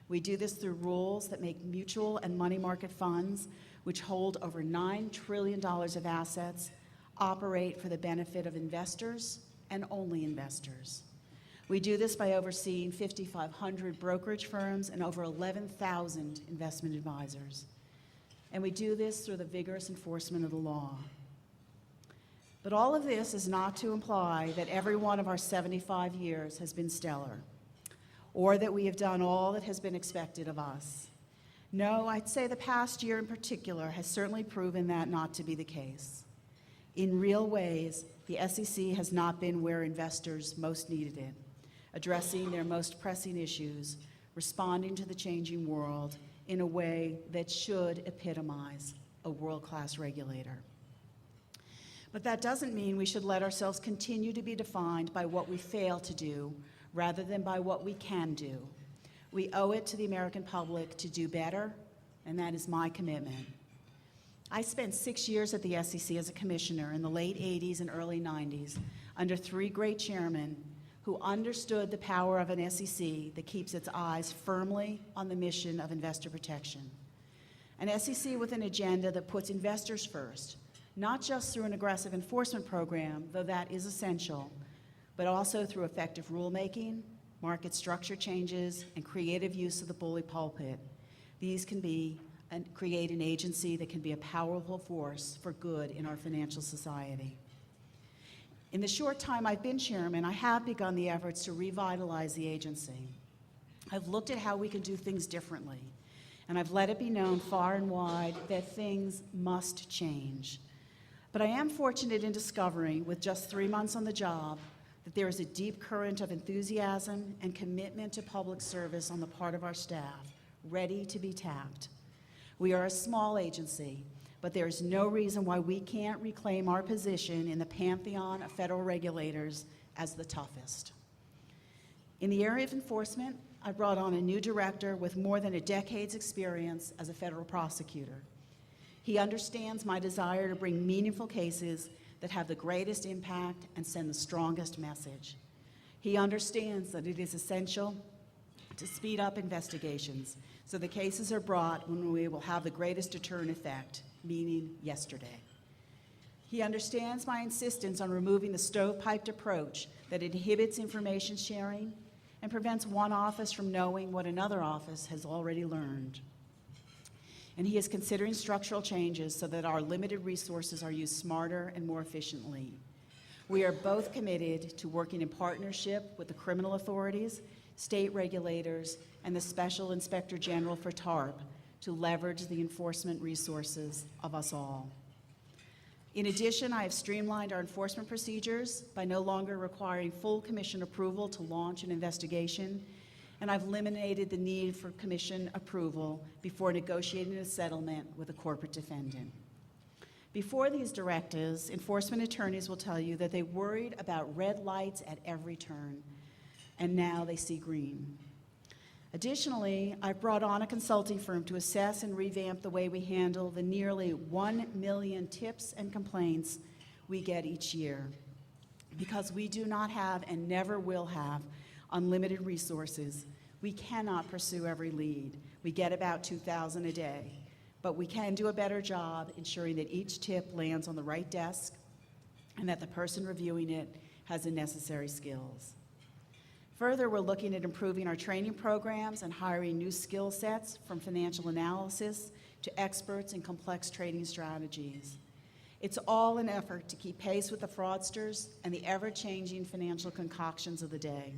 We do this through rules that make mutual and money market funds, which hold over $9 trillion of assets, operate for the benefit of investors and only investors. We do this by overseeing 5,500 brokerage firms and over 11,000 investment advisors. And we do this through the vigorous enforcement of the law. But all of this is not to imply that every one of our 75 years has been stellar, or that we have done all that has been expected of us. No, I'd say the past year in particular has certainly proven that not to be the case. In real ways, the SEC has not been where investors most needed it, addressing their most pressing issues, responding to the changing world in a way that should epitomize a world-class regulator. But that doesn't mean we should let ourselves continue to be defined by what we fail to do rather than by what we can do. We owe it to the American public to do better, and that is my commitment. I spent 6 years at the SEC as a commissioner in the late 80s and early 90s under 3 great chairmen who understood the power of an SEC that keeps its eyes firmly on the mission of investor protection. An SEC with an agenda that puts investors first, not just through an aggressive enforcement program, though that is essential, but also through effective rulemaking, market structure changes, and creative use of the bully pulpit. These can be and create an agency that can be a powerful force for good in our financial society. In the short time I've been chairman, I have begun the efforts to revitalize the agency. I've looked at how we can do things differently, and I've let it be known far and wide that things must change. But I am fortunate in discovering, with just 3 months on the job, that there is a deep current of enthusiasm and commitment to public service on the part of our staff, ready to be tapped. We are a small agency, but there is no reason why we can't reclaim our position in the pantheon of federal regulators as the toughest. In the area of enforcement, I brought on a new director with more than a decade's experience as a federal prosecutor. He understands my desire to bring meaningful cases that have the greatest impact and send the strongest message. He understands that it is essential to speed up investigations so the cases are brought when we will have the greatest deterrent effect, meaning yesterday. He understands my insistence on removing the stovepiped approach that inhibits information sharing and prevents one office from knowing what another office has already learned. And he is considering structural changes so that our limited resources are used smarter and more efficiently. We are both committed to working in partnership with the criminal authorities, state regulators, and the Special Inspector General for TARP to leverage the enforcement resources of us all. In addition, I have streamlined our enforcement procedures by no longer requiring full commission approval to launch an investigation, and I've eliminated the need for commission approval before negotiating a settlement with a corporate defendant. Before these directives, enforcement attorneys will tell you that they worried about red lights at every turn, and now they see green. Additionally, I've brought on a consulting firm to assess and revamp the way we handle the nearly 1 million tips and complaints we get each year. Because we do not have and never will have unlimited resources, we cannot pursue every lead. We get about 2,000 a day, but we can do a better job ensuring that each tip lands on the right desk and that the person reviewing it has the necessary skills. Further, we're looking at improving our training programs and hiring new skill sets from financial analysis to experts in complex trading strategies. It's all an effort to keep pace with the fraudsters and the ever-changing financial concoctions of the day.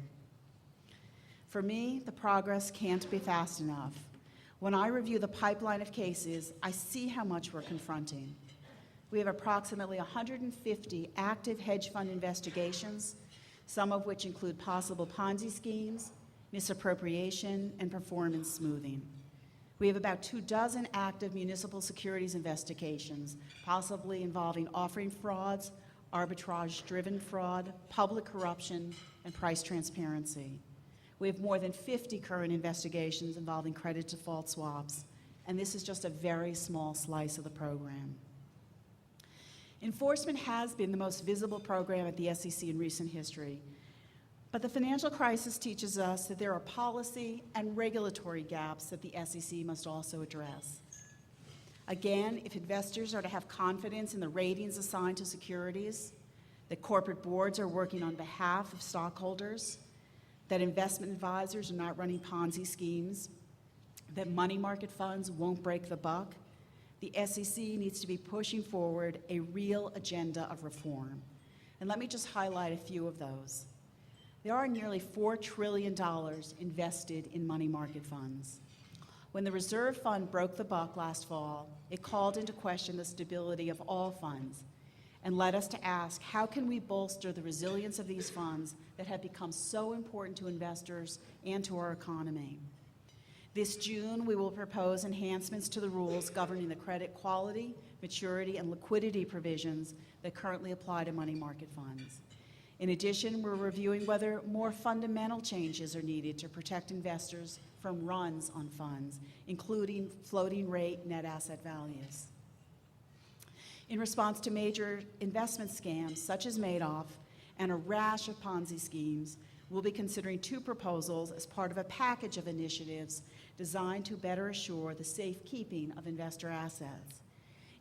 For me, the progress can't be fast enough. When I review the pipeline of cases, I see how much we're confronting. We have approximately 150 active hedge fund investigations, some of which include possible Ponzi schemes, misappropriation, and performance smoothing. We have about 24 active municipal securities investigations, possibly involving offering frauds, arbitrage-driven fraud, public corruption, and price transparency. We have more than 50 current investigations involving credit default swaps, and this is just a very small slice of the program. Enforcement has been the most visible program at the SEC in recent history. But the financial crisis teaches us that there are policy and regulatory gaps that the SEC must also address. Again, if investors are to have confidence in the ratings assigned to securities, that corporate boards are working on behalf of stockholders, that investment advisors are not running Ponzi schemes, that money market funds won't break the buck, the SEC needs to be pushing forward a real agenda of reform. And let me just highlight a few of those. There are nearly $4 trillion invested in money market funds. When the reserve fund broke the buck last fall, it called into question the stability of all funds and led us to ask, how can we bolster the resilience of these funds that have become so important to investors and to our economy? This June, we will propose enhancements to the rules governing the credit quality, maturity, and liquidity provisions that currently apply to money market funds. In addition, we're reviewing whether more fundamental changes are needed to protect investors from runs on funds, including floating rate net asset values. In response to major investment scams such as Madoff and a rash of Ponzi schemes, we'll be considering two proposals as part of a package of initiatives designed to better assure the safekeeping of investor assets.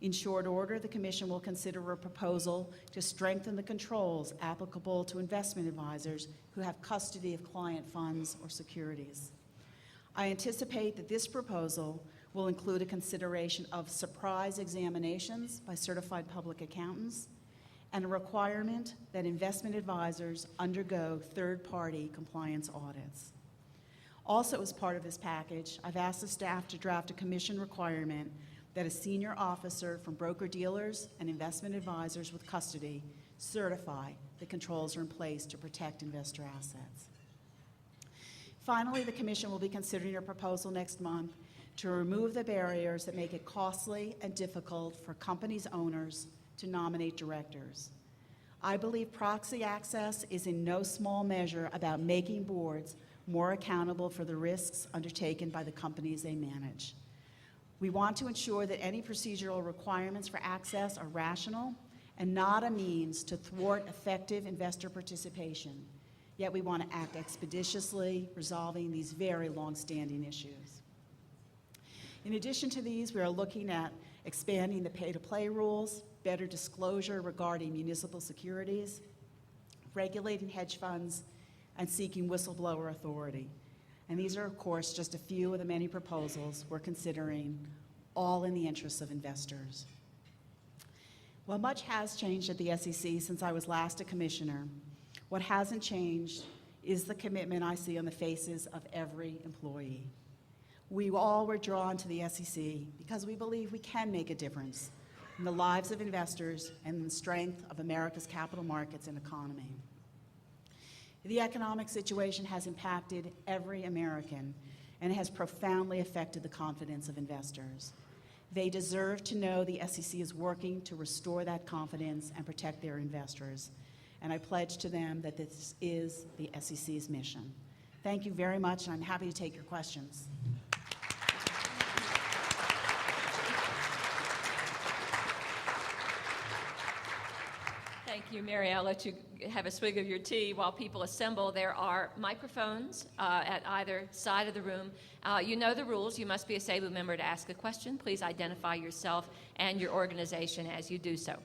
In short order, the Commission will consider a proposal to strengthen the controls applicable to investment advisors who have custody of client funds or securities. I anticipate that this proposal will include a consideration of surprise examinations by certified public accountants and a requirement that investment advisors undergo third-party compliance audits. Also, as part of this package, I've asked the staff to draft a Commission requirement that a senior officer from broker-dealers and investment advisors with custody certify that controls are in place to protect investor assets. Finally, the Commission will be considering a proposal next month to remove the barriers that make it costly and difficult for companies' owners to nominate directors. I believe proxy access is in no small measure about making boards more accountable for the risks undertaken by the companies they manage. We want to ensure that any procedural requirements for access are rational and not a means to thwart effective investor participation. Yet we want to act expeditiously, resolving these very long-standing issues. In addition to these, we are looking at expanding the pay-to-play rules, better disclosure regarding municipal securities, regulating hedge funds, and seeking whistleblower authority. And these are, of course, just a few of the many proposals we're considering, all in the interests of investors. While much has changed at the SEC since I was last a commissioner, what hasn't changed is the commitment I see on the faces of every employee. We all were drawn to the SEC because we believe we can make a difference in the lives of investors and in the strength of America's capital markets and economy. The economic situation has impacted every American and has profoundly affected the confidence of investors. They deserve to know the SEC is working to restore that confidence and protect their investors. And I pledge to them that this is the SEC's mission. Thank you very much, and I'm happy to take your questions. Thank you, Mary. I'll let you have a swig of your tea while people assemble. There are microphones at either side of the room. You know the rules. You must be a SABU member to ask a question. Please identify yourself and your organization as you do so.